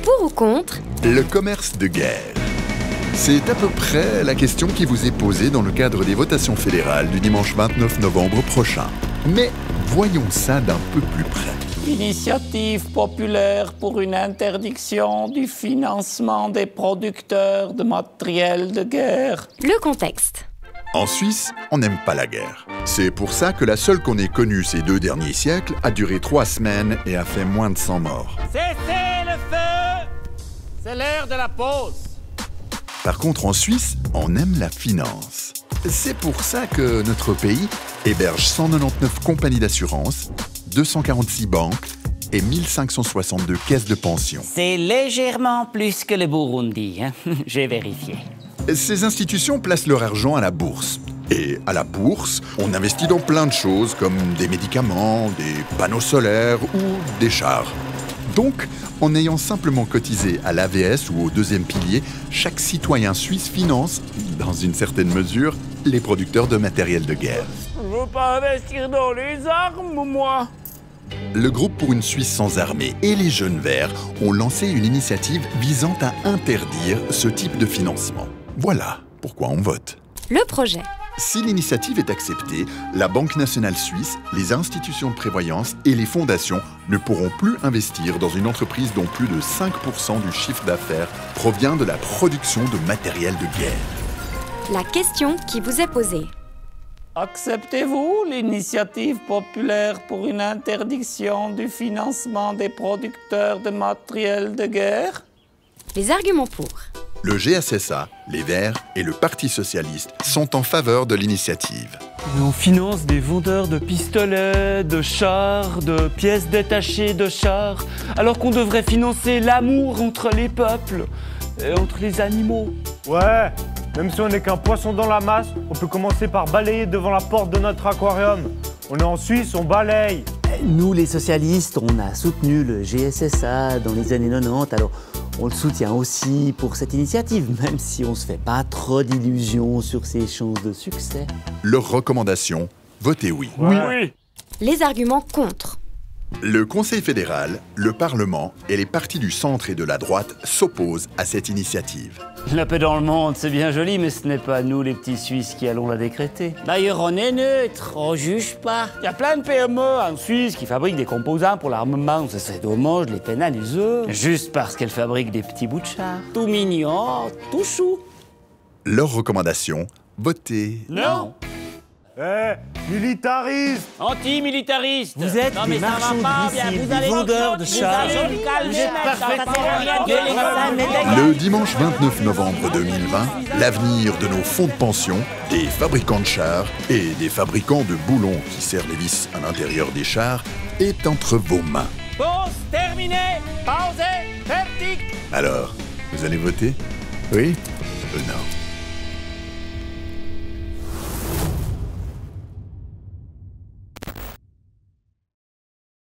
Pour ou contre le commerce de guerre? C'est à peu près la question qui vous est posée dans le cadre des votations fédérales du dimanche 29 novembre prochain. Mais voyons ça d'un peu plus près. Initiative populaire pour une interdiction du financement des producteurs de matériel de guerre. Le contexte. En Suisse, on n'aime pas la guerre. C'est pour ça que la seule qu'on ait connue ces 2 derniers siècles a duré 3 semaines et a fait moins de 100 morts. Cessez le feu! C'est l'heure de la pause. Par contre, en Suisse, on aime la finance. C'est pour ça que notre pays héberge 199 compagnies d'assurance, 246 banques et 1562 caisses de pension. C'est légèrement plus que le Burundi, hein? J'ai vérifié. Ces institutions placent leur argent à la bourse. Et à la bourse, on investit dans plein de choses comme des médicaments, des panneaux solaires ou des chars. Donc, en ayant simplement cotisé à l'AVS ou au 2e pilier, chaque citoyen suisse finance, dans une certaine mesure, les producteurs de matériel de guerre. Je veux pas investir dans les armes, moi. Le groupe pour une Suisse sans armée et les Jeunes Verts ont lancé une initiative visant à interdire ce type de financement. Voilà pourquoi on vote. Le projet. Si l'initiative est acceptée, la Banque nationale suisse, les institutions de prévoyance et les fondations ne pourront plus investir dans une entreprise dont plus de 5% du chiffre d'affaires provient de la production de matériel de guerre. La question qui vous est posée. Acceptez-vous l'initiative populaire pour une interdiction du financement des producteurs de matériel de guerre? Les arguments pour. Le GSSA, les Verts et le Parti socialiste sont en faveur de l'initiative. On finance des vendeurs de pistolets, de chars, de pièces détachées de chars, alors qu'on devrait financer l'amour entre les peuples et entre les animaux. Ouais, même si on n'est qu'un poisson dans la masse, on peut commencer par balayer devant la porte de notre aquarium. On est en Suisse, on balaye. Nous, les socialistes, on a soutenu le GSSA dans les années 90, alors on le soutient aussi pour cette initiative, même si on se fait pas trop d'illusions sur ses chances de succès. Leur recommandation, votez oui. Oui. Les arguments contre. Le Conseil fédéral, le Parlement et les partis du centre et de la droite s'opposent à cette initiative. La paix dans le monde, c'est bien joli, mais ce n'est pas nous, les petits Suisses, qui allons la décréter. D'ailleurs, on est neutre, on juge pas. Il y a plein de PME en Suisse qui fabriquent des composants pour l'armement. C'est dommage de les pénaliser. Juste parce qu'elles fabriquent des petits bouts de char. Tout mignon, tout chou. Leur recommandation, votez Non. Militariste. Anti-militariste. Vous êtes des marchands de missiles, des vendeurs de chars. Vous êtes Le dimanche 29 novembre 2020, l'avenir de nos fonds de pension, des fabricants de chars et des fabricants de boulons qui serrent les vis à l'intérieur des chars est entre vos mains. Pause terminée. Pause verdict. Alors, vous allez voter? Oui ou non?